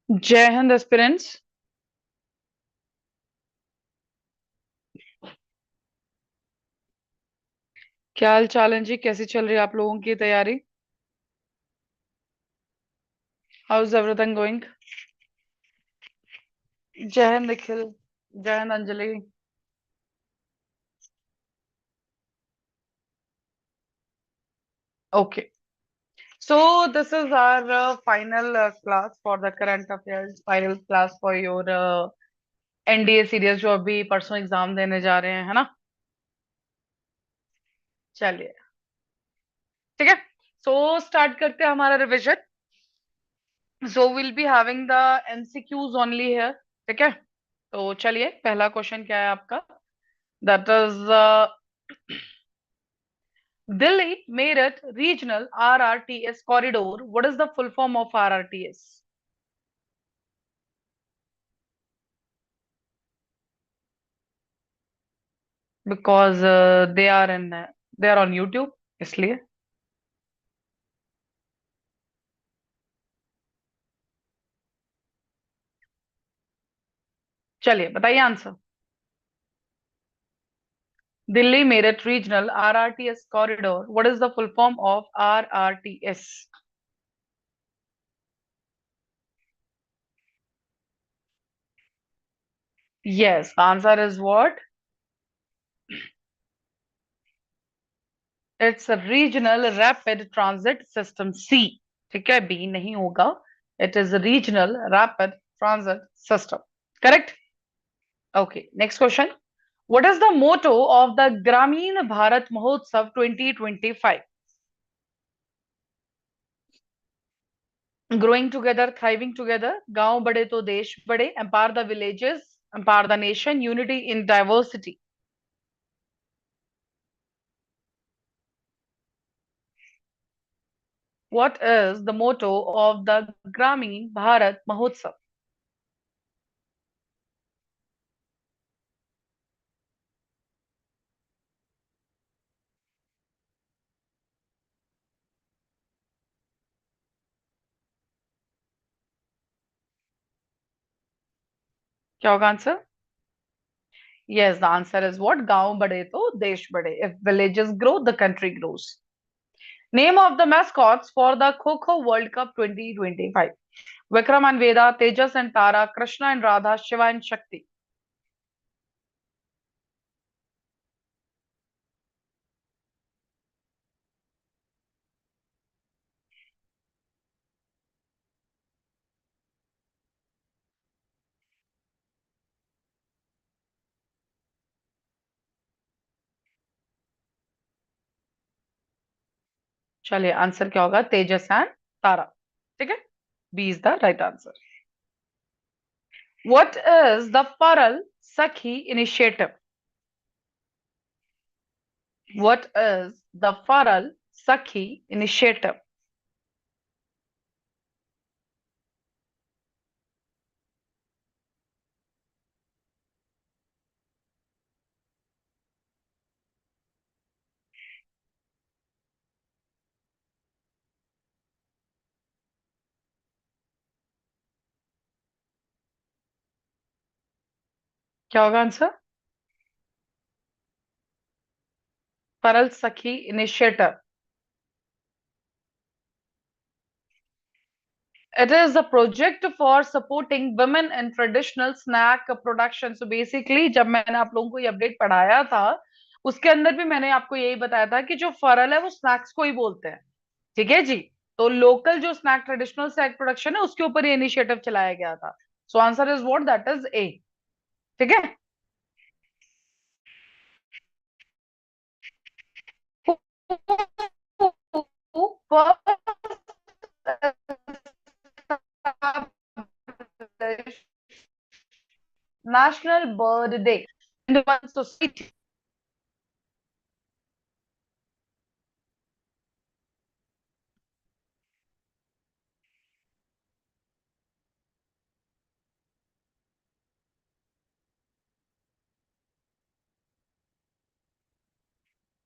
जय हिंद एस्पिरेंट्स। क्या हाल चाल है जी? कैसी चल रही है आप लोगों की तैयारी? How is everything going? जय हिंद निखिल। जय हिंद Anjali. Okay, so this is our final class for the current affairs, final class for your NDA CDS जो अभी परसों एग्जाम देने जा रहे हैं, है ना? चलिए, ठीक है। सो स्टार्ट करते हैं हमारा revision. So will be having the MCQs only here, ठीक है। तो चलिए, पहला क्वेश्चन क्या है आपका? That is Delhi Meerut Regional RRTS Corridor. What is the full form of RRTS? Because they are on YouTube, इसलिए। चलिए बताइए answer. Delhi Meerut regional RRTS corridor. What is the full form of RRTS? Yes, the answer is what? It's a regional rapid transit system C. ठीक है, B नहीं होगा। It is a regional rapid transit system. Correct? Okay, next question. What is the motto of the Grameen Bharat Mahotsav 2025? Growing together, thriving together, गांव बड़े तो देश बड़े, empower the villages, empower the nation, unity in diversity. What is the motto of the Grameen Bharat Mahotsav? क्या होगा answer? Yes, the answer is what? गांव बड़े तो देश बड़े. If villages grow, the country grows. Name of the mascots for the Kho World Cup 2025. Vikram and Veda, Tejas and Tara, Krishna and Radha, Shiva and Shakti. चलिए, answer क्या होगा? Tejas and Tara. ठीक है, B is the right answer. What is the फरल Sakhi initiative? What is the फरल Sakhi initiative? क्या होगा answer? फरल Sakhi initiative. It is a project for supporting women in traditional snack production. So basically, जब मैंने आप लोगों को ये अपडेट पढ़ाया था, उसके अंदर भी मैंने आपको यही बताया था कि जो फरल है वो स्नैक्स को ही बोलते हैं। ठीक है जी। तो लोकल जो स्नैक ट्रेडिशनल स्नैक प्रोडक्शन है उसके ऊपर ये इनिशिएटिव चलाया गया था। सो answer is what? That is a. ठीक है। National bird day society.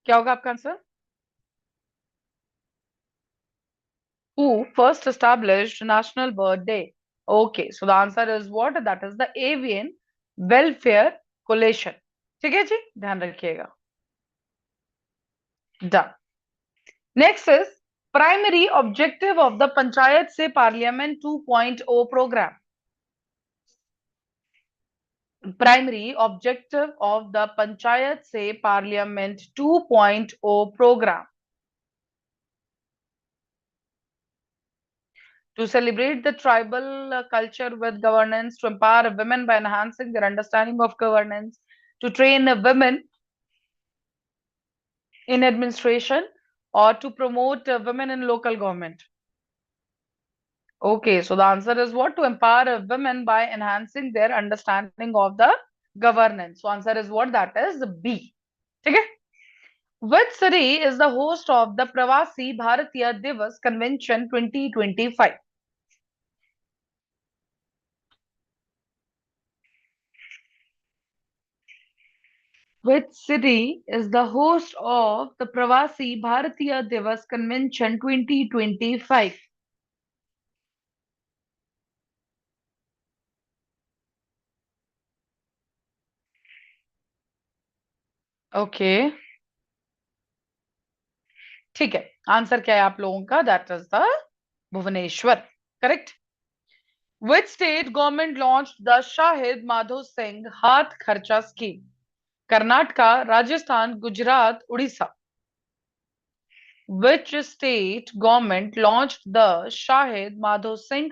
क्या होगा आपका answer? Who first established national bird day? Okay, so the answer is what? That is the Avian Welfare Coalition. ठीक है जी, ध्यान रखिएगा. Done. Next is primary objective of the Panchayat Se Parliament 2.0 program. Primary objective of the Panchayat Se Parliament 2.0 program. To celebrate the tribal culture with governance, to empower women by enhancing their understanding of governance, to train women in administration, or to promote women in local government. Okay, so the answer is what? To empower women by enhancing their understanding of the governance. So answer is what? That is B. Okay. Which city is the host of the Pravasi Bharatiya Divas Convention 2025? Which city is the host of the Pravasi Bharatiya Divas Convention 2025? Okay, ठीक है. Answer क्या है आप लोगों का? That is the Bhubaneswar. Correct. Which state government launched the Shahid Madho Singh Hath Kharcha scheme? Karnataka, Rajasthan, Gujarat, Odisha. Which state government launched the Shahid Madho Singh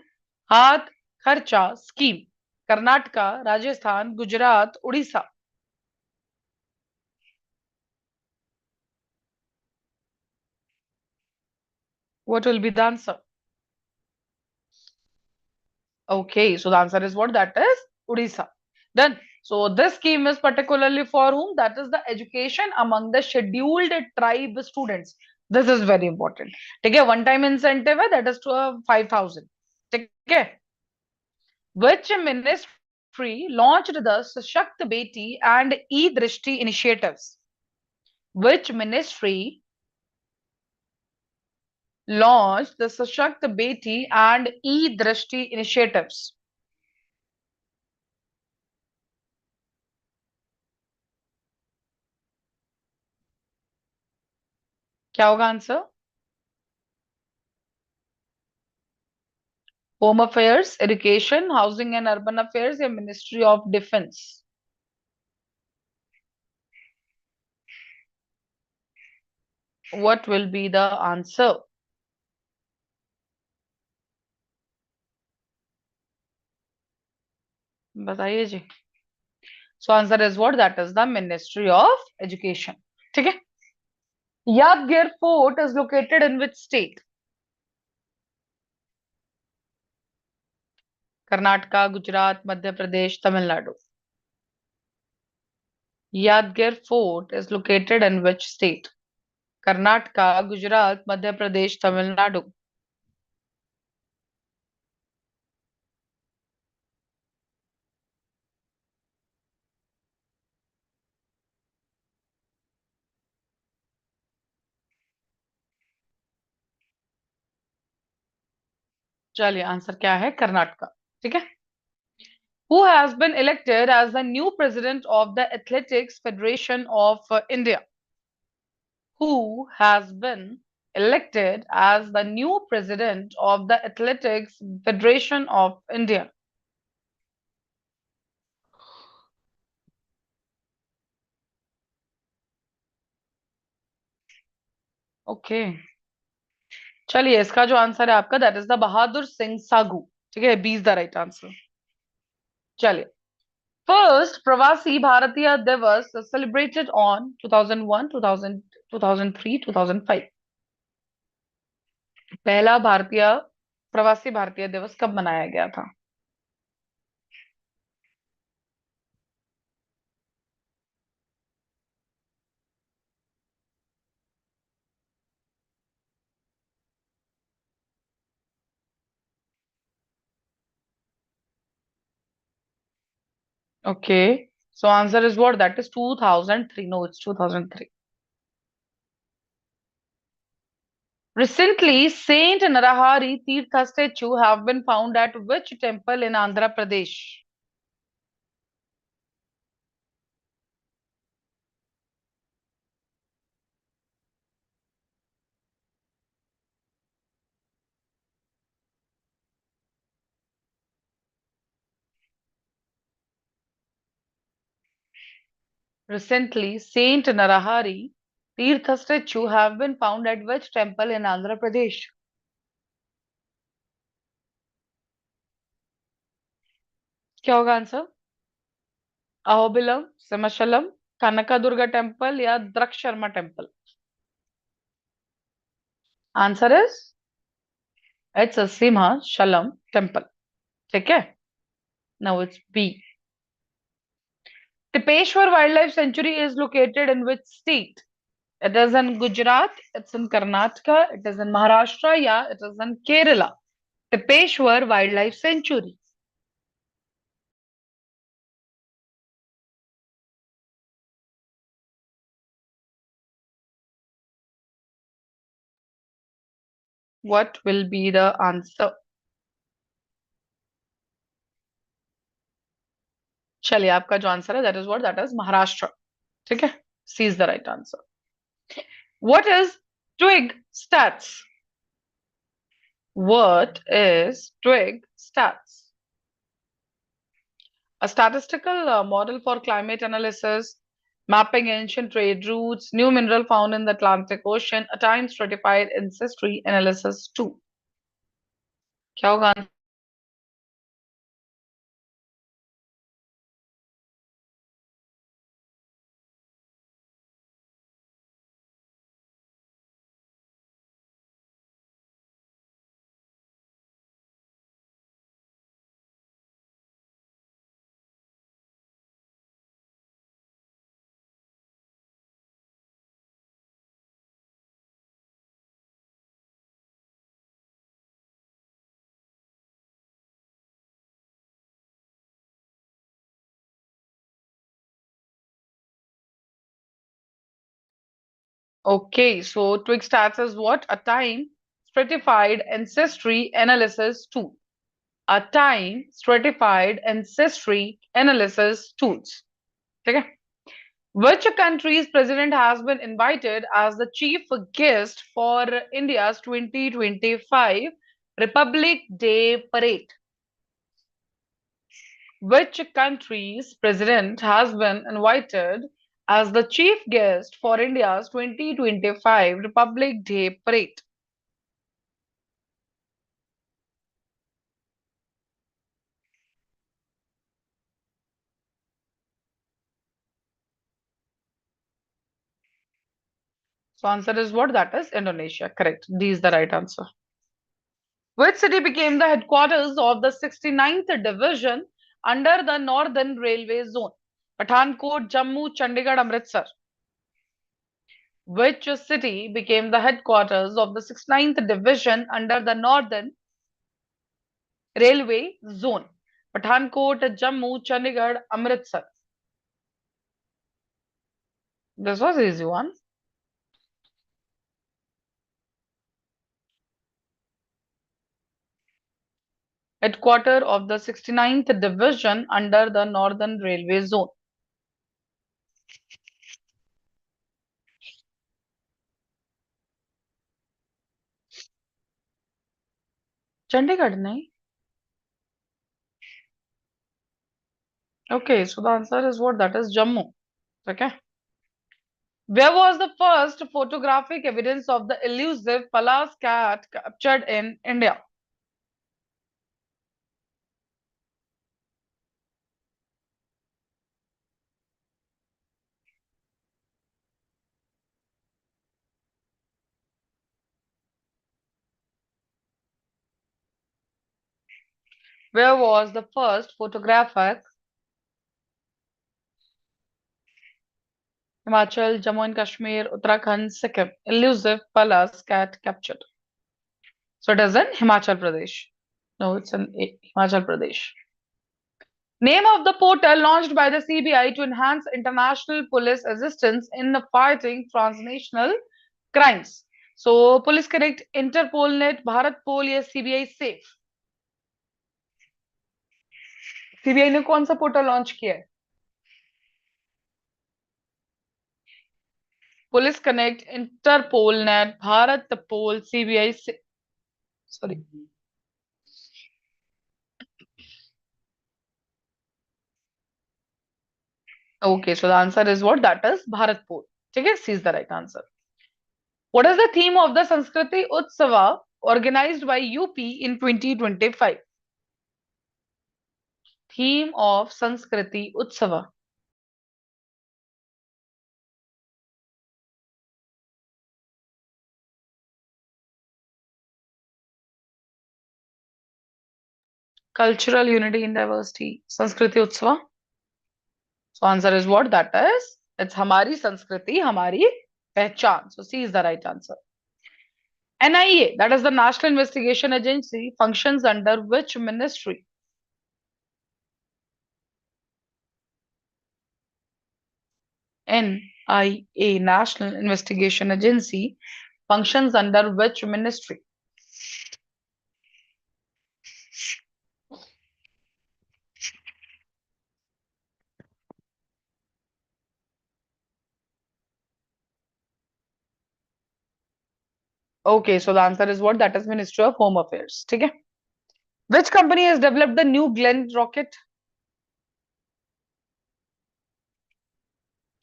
Hath Kharcha scheme? Karnataka, Rajasthan, Gujarat, Odisha. What will be the answer? Okay, so the answer is what? That is Odisha. Then, so this scheme is particularly for whom? That is the education among the scheduled tribe students. This is very important. ठीक है, one time incentive है, that is to 5,000. ठीक है. Which ministry launched the Sashakt Beti and E-Drishti initiatives? Which ministry launched the Sashakt Beti and E-Drishti initiatives? क्या होगा answer? Home Affairs, Education, Housing and Urban Affairs या Ministry of Defense? What will be the answer? बताइए जी. So answer is what? That is the Ministry of Education. ठीक है. Yadgir Fort is located in which state? Karnataka, Gujarat, Madhya Pradesh, Tamil Nadu. Yadgir Fort is located in which state? Karnataka, Gujarat, Madhya Pradesh, Tamil Nadu. चलिए answer क्या है? कर्नाटका. ठीक है. Who has been elected as the new president of the Athletics Federation of India? Who has been elected as the new president of the Athletics Federation of India? Okay, चलिए इसका जो answer है आपका, that is the Bahadur Singh Sagoo. ठीक है, B is the right answer. चलिए, first Pravasi Bharatiya दिवस celebrated on 2001, 2000, 2003, 2005. पहला भारतीय प्रवासी भारतीय दिवस कब मनाया गया था? Okay, so answer is what? That is 2003. No, it's 2003. Recently, Saint Narahari Tirtha statue have been found at which temple in Andhra Pradesh? Recently, Saint Narahari Tirtha statue have been found at which temple in Andhra Pradesh? क्या होगा answer? Ahobilam, Simhachalam, Kanakadurga temple या Draksharama temple? Answer is it's Simhachalam temple. ठीक है. Now it's B. Tipeshwar Wildlife Sanctuary is located in which state? It is in Gujarat, it's in Karnataka, it is in Maharashtra, yeah, it is in Kerala. Tipeshwar Wildlife Sanctuary. What will be the answer? चलिए आपका जो answer है that is what? That is Maharashtra. ठीक है. C is the right answer. What is twig stats? What is twig stats? A statistical model for climate analysis, mapping ancient trade routes, new mineral found in the Atlantic Ocean, a time stratified ancestry analysis too. क्या होगा? Okay, so twig stats is what? A time stratified ancestry analysis tool. A time stratified ancestry analysis tools. ठीक है? Which country's president has been invited as the chief guest for India's 2025 Republic Day parade? Which country's president has been invited as the chief guest for India's 2025 Republic Day parade? So answer is what? That is Indonesia. Correct. D is the right answer. Which city became the headquarters of the 69th Division under the Northern Railway Zone? Pathankot, Jammu, Chandigarh, Amritsar. Which city became the headquarters of the 69th Division under the Northern Railway Zone? Pathankot, Jammu, Chandigarh, Amritsar. This was easy one. Headquarter of the 69th Division under the Northern Railway Zone. Chandigarh, nahi? Okay, so the answer is what? That is Jammu. Okay. Where was the first photographic evidence of the elusive Pallas cat captured in India? Where was the first photographic Himachal, Jammu and Kashmir, Uttarakhand, Sikkim elusive Pallas cat captured? So it is in Himachal Pradesh. No, it's in Himachal Pradesh. Name of the portal launched by the CBI to enhance international police assistance in fighting transnational crimes. So police connect, Interpol net, Bharatpol या CBI safe? CBI ने कौन सा portal launch किया है? Police connect, Interpol net, Bharatpol, CBI से, sorry. Okay, so the answer is what, that is Bharatpol. ठीक है, C is the right answer. What is the theme of the Sanskriti Utsav organized by UP in 2025? Theme of Sanskriti Utsav. Cultural unity in diversity, Sanskriti Utsav. So answer is what, that is, it's हमारी संस्कृति हमारी पहचान। So C is the right answer. NIA, that is the National Investigation Agency, functions under which ministry? NIA, National Investigation Agency, functions under which ministry? Okay, so the answer is what? That is Ministry of Home Affairs. ठीक है? Which company has developed the new Glenn rocket?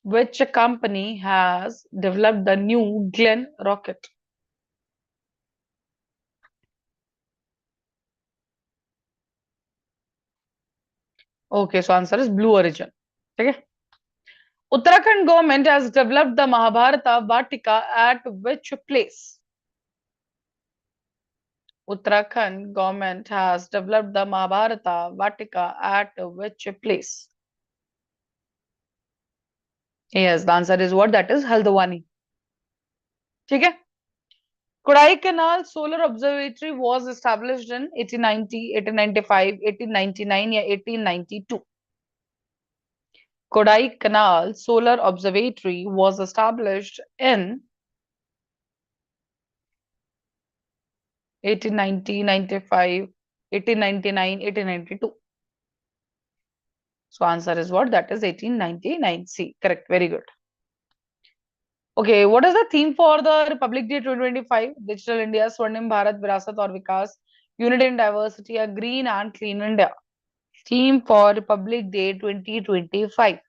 Which company has developed the new Glenn rocket? Okay, so answer is Blue Origin. ठीक है? Uttarakhand government has developed the Mahabharata Vatika at which place? Uttarakhand government has developed the Mahabharata Vatika at which place? Yes, the answer is what? That is Haldwani. ठीक है? Kodaikanal Solar Observatory was established in 1890, 1895, 1899 या 1892? Kodaikanal Solar Observatory was established in 1890, 95, 1899, 1892. So answer is what? That is 1899. C. Correct. Very good. Okay, what is the theme for the Republic Day 2025? Digital India, Swarnim Bharat, Virasat और विकास, Unity in Diversity, या Green and Clean India? Theme for Republic Day 2025.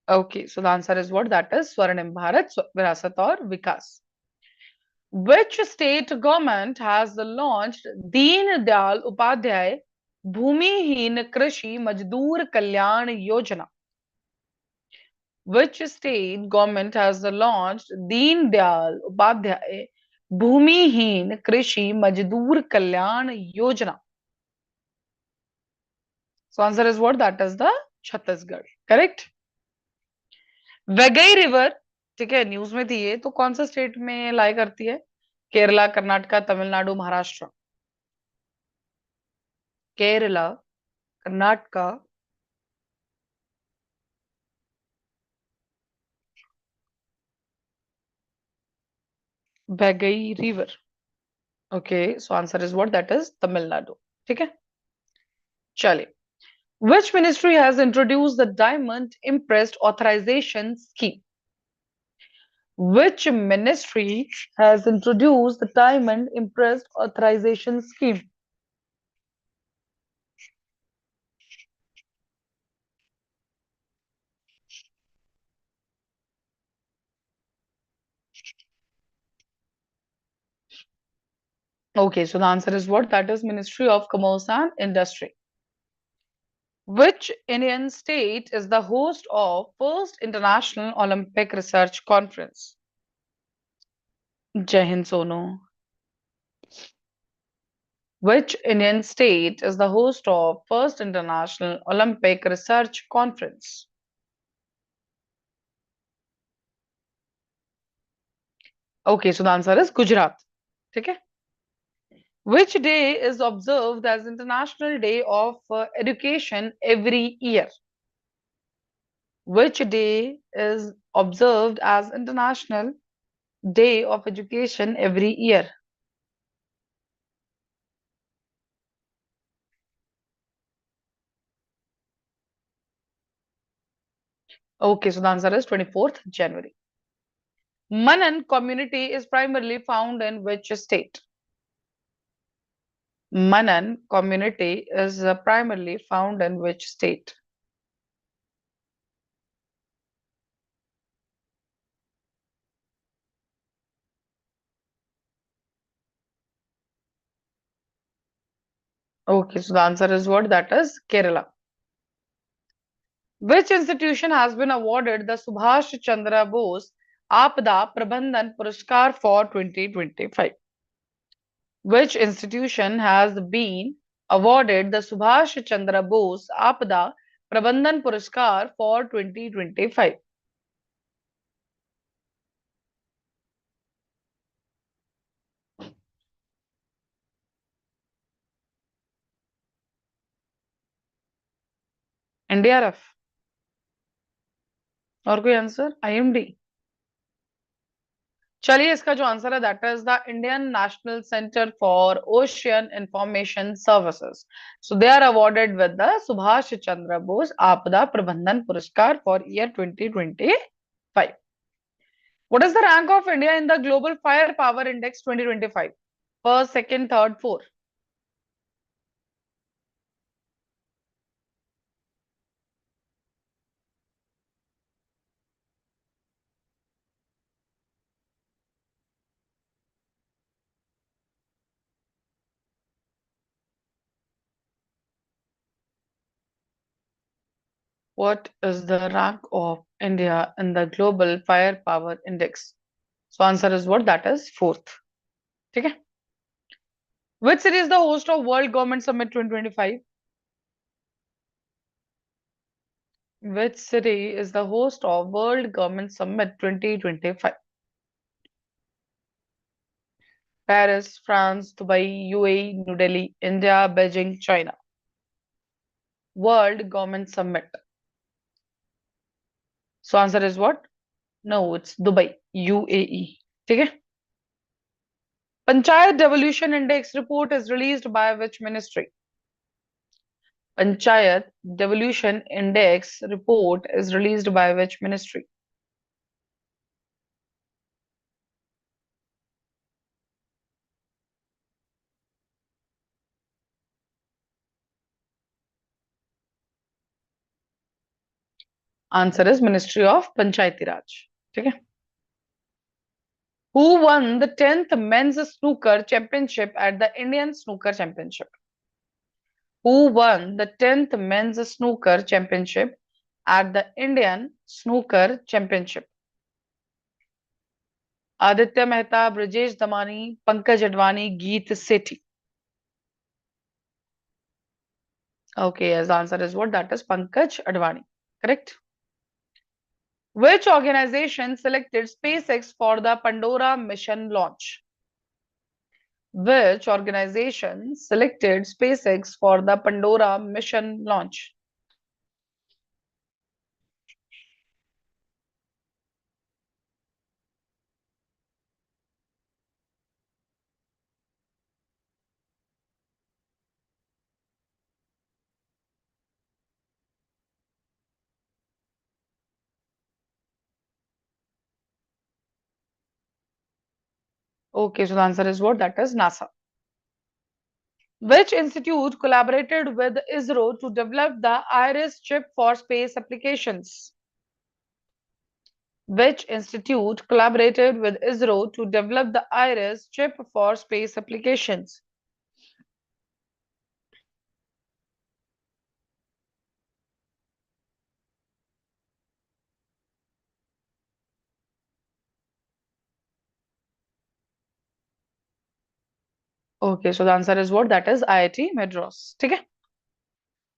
Okay, so the answer is what? That is Swarnim Bharat, Virasat और विकास. Which state government has launched Deen Dayal Upadhyay Bhumihin Krishi Majdoor Kalyan Yojana? Which state government has launched Deen Dayal Upadhyay Bhumihin Krishi Majdoor Kalyan Yojana? So answer is what? That is the Chhattisgarh. Correct? Vaigai river, ठीक है, news में थी ये, तो कौन सा state में लाई करती है? Kerala, Karnataka, Tamil Nadu, Maharashtra? Kerala, Karnataka, Vaigai river. Okay, so answer is what? That is Tamil Nadu. ठीक है, चलिए. Which ministry has introduced the diamond impressed authorization scheme? Which ministry has introduced the diamond impressed authorization scheme? Okay, so the answer is what? That is Ministry of Commerce and Industry. Which Indian state is the host of first International Olympic Research Conference? Jai Hind Sonu. Which Indian state is the host of first International Olympic Research Conference? Okay, so the answer is Gujarat. ठीक है. Which day is observed as International Day of Education every year? Which day is observed as International Day of Education every year? Okay, so the answer is 24th January. Manan community is primarily found in which state? Manan community is primarily found in which state? Okay, so the answer is what? That is Kerala. Which institution has been awarded the Subhash Chandra Bose Apada Prabandhan Puraskar for 2025? Which institution has been awarded the Subhash Chandra Bose Apada Prabandhan Puraskar for 2025? NDRF. और कोई answer? IMD. चलिए, इसका जो answer है that is the Indian National Centre for Ocean Information Services. So they are awarded with the Subhash Chandra Bose Aapda Prabandhan Puraskar for year 2025. What is the rank of India in the Global Firepower Index 2025? First, second, third, fourth. What is the rank of India in the Global Firepower Index? So answer is what? That is fourth. ठीक है. Which city is the host of World Government Summit 2025? Which city is the host of World Government Summit 2025? Paris, France, Dubai, UAE, New Delhi, India, Beijing, China. World Government Summit. So answer is what? No, it's Dubai, UAE. ठीक है. Panchayat Devolution Index report is released by which ministry? Panchayat Devolution Index report is released by which ministry? Answer is Ministry of Panchayati Raj. ठीक है. Who won the 10th men's snooker championship at the Indian Snooker Championship? Who won the 10th men's snooker championship at the Indian Snooker Championship? Aditya Mehta, Brajesh Damani, Pankaj Advani, Geet Sethi. Okay, yes, the answer is what? That is Pankaj Advani. Correct. Which organization selected SpaceX for the Pandora mission launch? Which organization selected SpaceX for the Pandora mission launch? Okay, so the answer is what? That is NASA. Which institute collaborated with ISRO to develop the IRIS chip for space applications? Which institute collaborated with ISRO to develop the IRIS chip for space applications? Okay, so the answer is what? That is IIT Madras. ठीक है.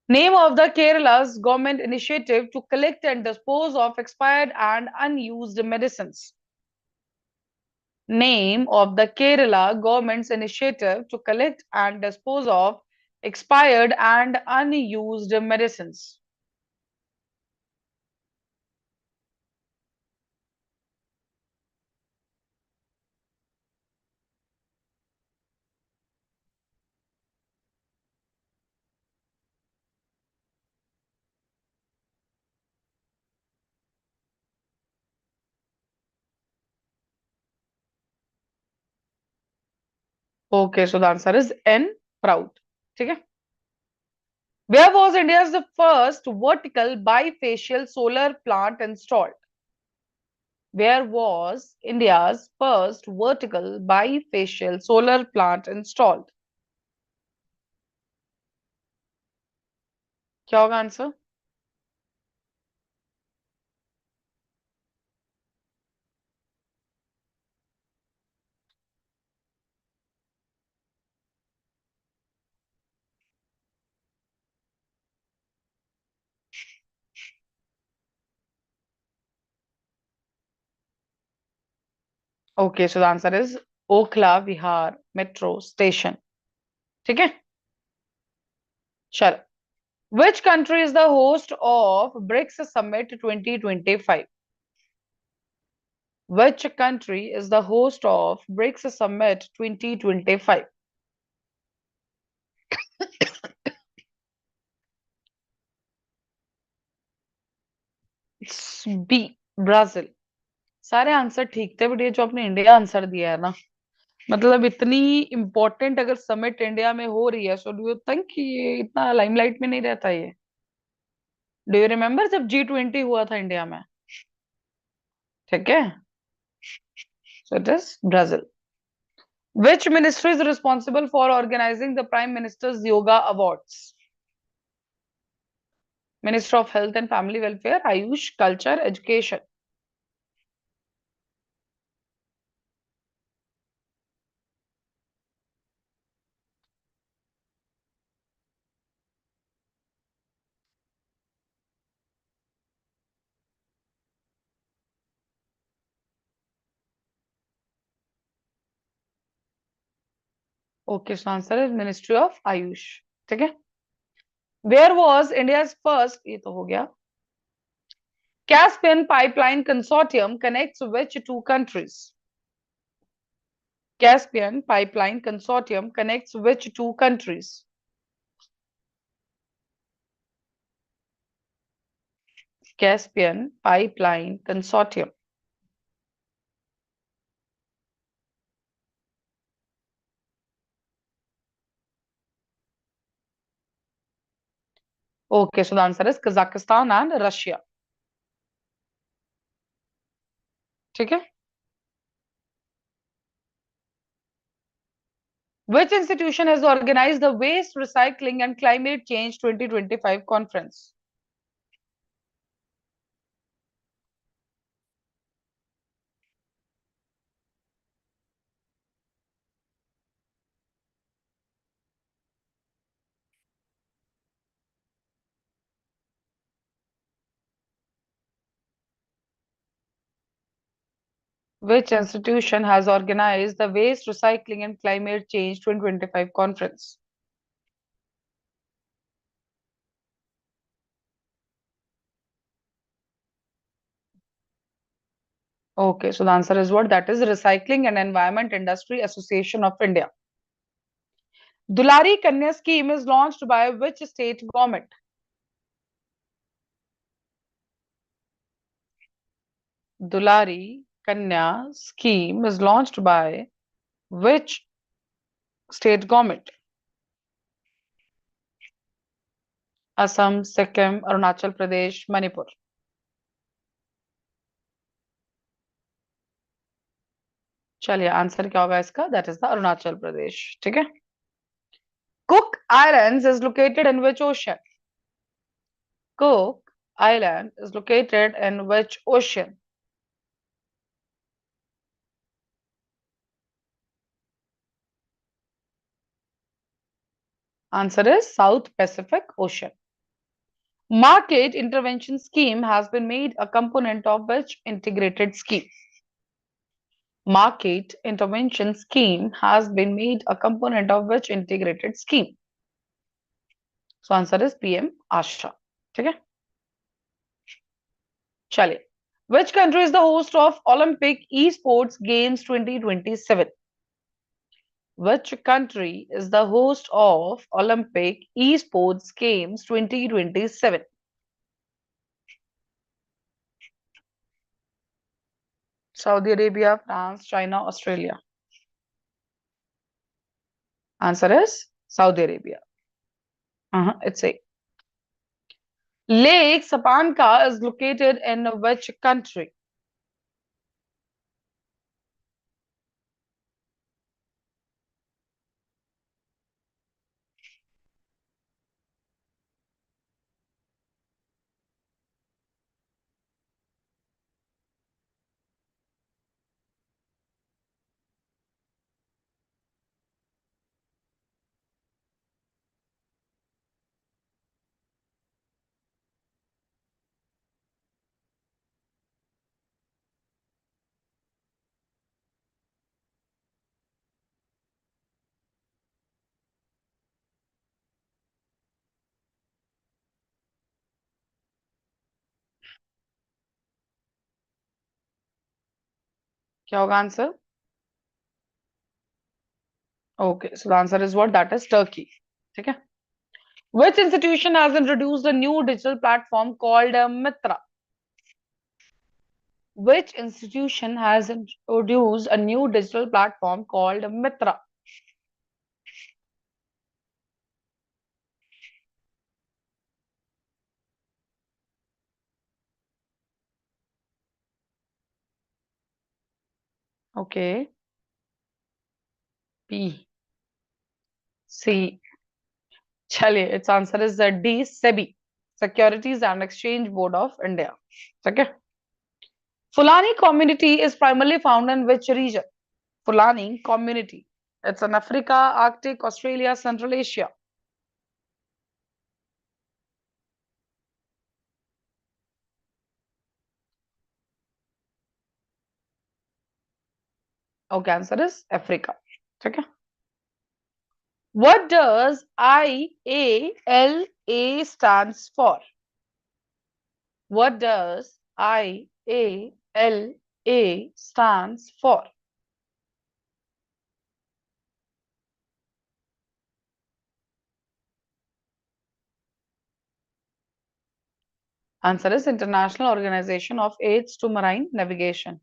Name of the Kerala's government initiative to collect and dispose of expired and unused medicines. Name of the Kerala government's initiative to collect and dispose of expired and unused medicines. Okay, so the answer is N. Proud. ठीक है? Where was India's the first vertical bifacial solar plant installed? Where was India's first vertical bifacial solar plant installed? क्या होगा answer? Okay, so the answer is Okla Vihar Metro Station. ठीक है? चलो. Which country is the host of BRICS Summit 2025? Which country is the host of BRICS Summit 2025? It's B. Brazil. सारे answer ठीक थे but ये जो आपने India answer दिया है ना, मतलब इतनी इंपॉर्टेंट अगर समिट इंडिया में हो रही है, सो डू यू थिंक कि ये इतना लाइमलाइट में नहीं रहता ये? डू यू रिमेम्बर जब G20 हुआ था इंडिया में? ठीक है, so it is Brazil. Which ministry is responsible for organizing the Prime Minister's Yoga Awards? Minister of Health and Family Welfare, Ayush, Culture, Education. Okay, so answer is Ministry of Ayush. ठीक है. Where was India's first, ये तो हो गया. Caspian Pipeline Consortium connects which two countries? Caspian Pipeline Consortium connects which two countries? Caspian Pipeline Consortium. Okay, so the answer is Kazakhstan and Russia. ठीक है. Which institution has organized the Waste Recycling and Climate Change 2025 conference? Which institution has organized the Waste Recycling and Climate Change 2025 conference? Okay, so the answer is what? That is Recycling and Environment Industry Association of India. Dulari Kanya scheme is launched by which state government? Dulari Kanya scheme is launched by which state government? Assam, Sikkim, Arunachal Pradesh, Manipur. चलिए answer क्या होगा इसका? That is the Arunachal Pradesh. ठीक है. Cook Islands is located in which ocean? Cook Island is located in which ocean? Answer is South Pacific Ocean. Market intervention scheme has been made a component of which integrated scheme? market intervention scheme has been made a component of which integrated scheme? So answer is PM Asha. ठीक है, चलिए. Which country is the host of Olympic Esports Games 2027? Which country is the host of Olympic Esports Games 2027? Saudi Arabia, France, China, Australia. Answer is Saudi Arabia. It's A. Lake Sapanka is located in which country? क्या होगा answer? Okay, so the answer is what? That is Turkey. ठीक है. Which institution has introduced a new digital platform called Mitra? Which institution has introduced a new digital platform called Mitra? Okay, B, C. चलिए, its answer is D, SEBI, Securities and Exchange Board of India. Okay. Fulani community is primarily found in which region? Fulani community. It's in Africa, Arctic, Australia, Central Asia. Okay, answer is Africa. Okay. What does IALA stands for? What does IALA stands for? Answer is International Organization of Aids to Marine Navigation.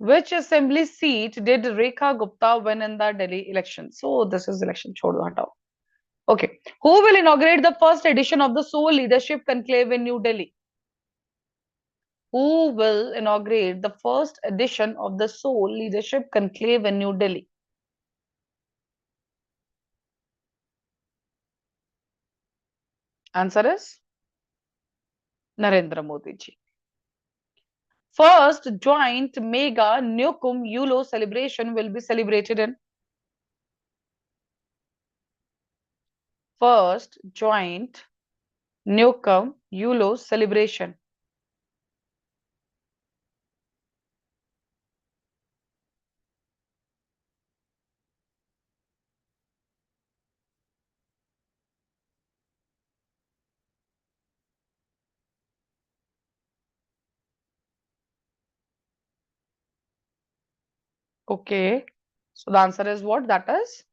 Which assembly seat did Rekha Gupta win in the Delhi election? So this is election. छोड़ दो, हटाओ. Okay. Who will inaugurate the first edition of the Seoul Leadership Conclave in New Delhi? Who will inaugurate the first edition of the Seoul Leadership Conclave in New Delhi? Answer is Narendra Modi ji. First joint mega Nukum Yulo celebration will be celebrated in. First joint Nukum Yulo celebration. Okay. So the answer is what? That is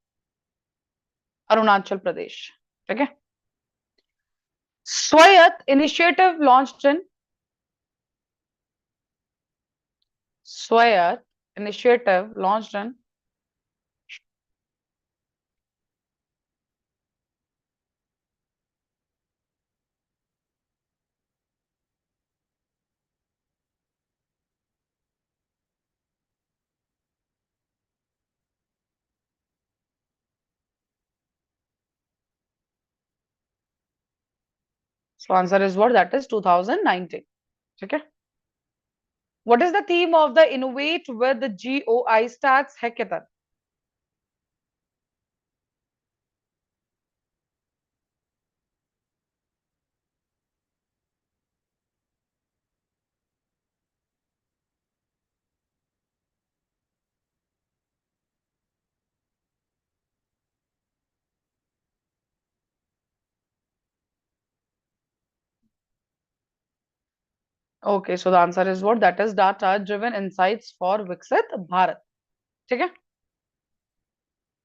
Arunachal Pradesh. Okay. Swayat initiative launched in. Swayat initiative launched in. So answer is what? That is 2019. Okay. What is the theme of the Innovate with the GOI Stats Hackathon? Okay, so the answer is what, that is data driven insights for विकसित भारत। ठीक है।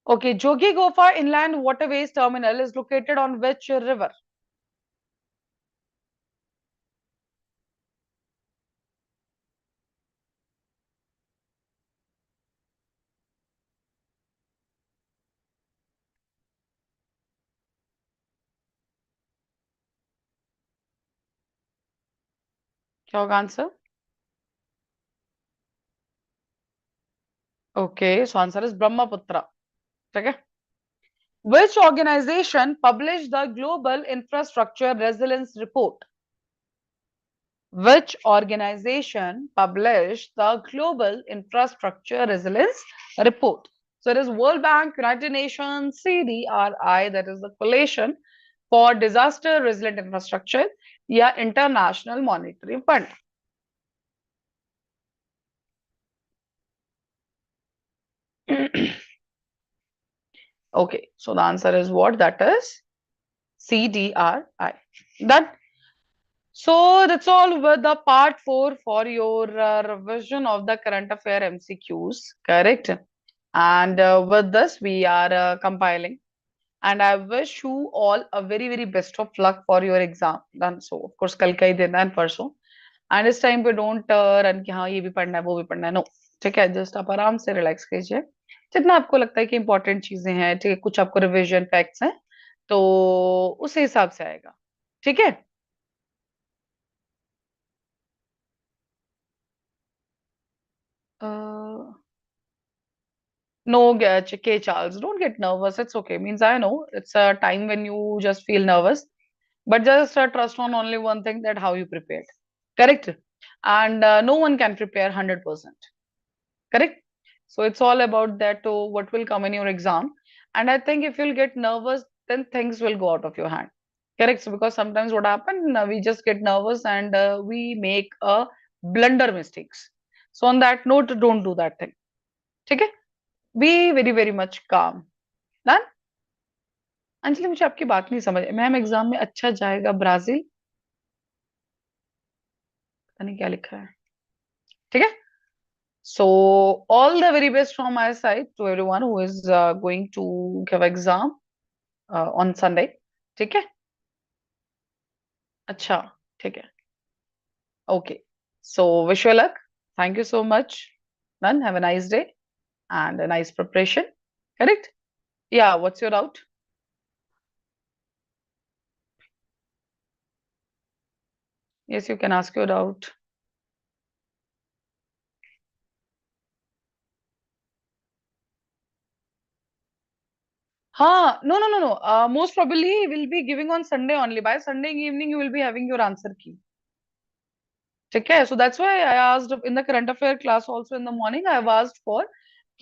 Okay, जोगी गोफा inland waterways terminal is located on which river? क्या होगा answer? Okay, so answer is Brahmaputra. ठीक है। Which organization published the Global Infrastructure Resilience Report? Which organization published the Global Infrastructure Resilience Report? So it is World Bank, United Nations, CDRI, that is the Coalition for Disaster Resilient Infrastructure, या International Monetary Fund. Okay, so the answer is what? That is CDRI. That. So that's all with the part 4 for your revision of the current affair MCQs, correct? And with this, we are compiling. And I wish you all a very, very best of luck for your exam. Done. So, of course, कल का ही दिन है and परसों. And इस time पे don't run कि हाँ ये भी पढ़ना है वो भी पढ़ना है, नो। ठीक है, जस्ट आप आराम से रिलैक्स कीजिए। जितना आपको लगता है कि इंपॉर्टेंट चीजें हैं, ठीक है, कुछ आपको रिविजन फैक्ट्स हैं, तो उस हिसाब से आएगा। ठीक है। No, okay, Charles, don't get nervous. It's okay. Means I know it's a time when you just feel nervous, but just trust on only one thing, that how you prepared. Correct? And no one can prepare 100%. Correct? So it's all about that, what will come in your exam. And I think if you'll get nervous, then things will go out of your hand. Correct? So because sometimes what happen, we just get nervous and we make a blunder mistakes. So on that note, don't do that thing. Okay? Be very, very much calm. Done? Anjali, मुझे आपकी बात नहीं समझ, ma'am exam में अच्छा जाएगा Brazil, पता नहीं क्या लिखा है। ठीक है। So all the very best from my side to everyone who is going to give exam on Sunday. ठीक है। अच्छा। ठीक है। Okay, so wish you luck. Thank you so much. Done, have a nice day and a nice preparation. Correct? Yeah, what's your doubt? Yes, you can ask your doubt. No, no, no, no. Most probably will be giving on Sunday only. By Sunday evening, you will be having your answer key. Okay, so that's why I asked in the current affair class also in the morning. I have asked for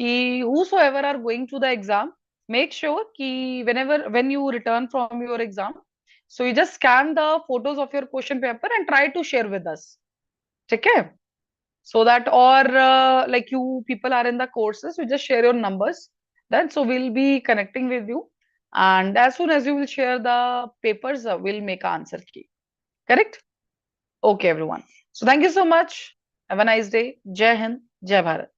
कि whosoever are going to the exam, make sure कि when you return from your exam, so you just scan the photos of your question paper and try to share with us. ठीक है? So that, or like you people are in the courses, you just share your numbers. Then so we'll be connecting with you, and as soon as you will share the papers, we'll make answer key. Correct? Okay, everyone. So thank you so much. Have a nice day. Jai Hind, Jai Bharat.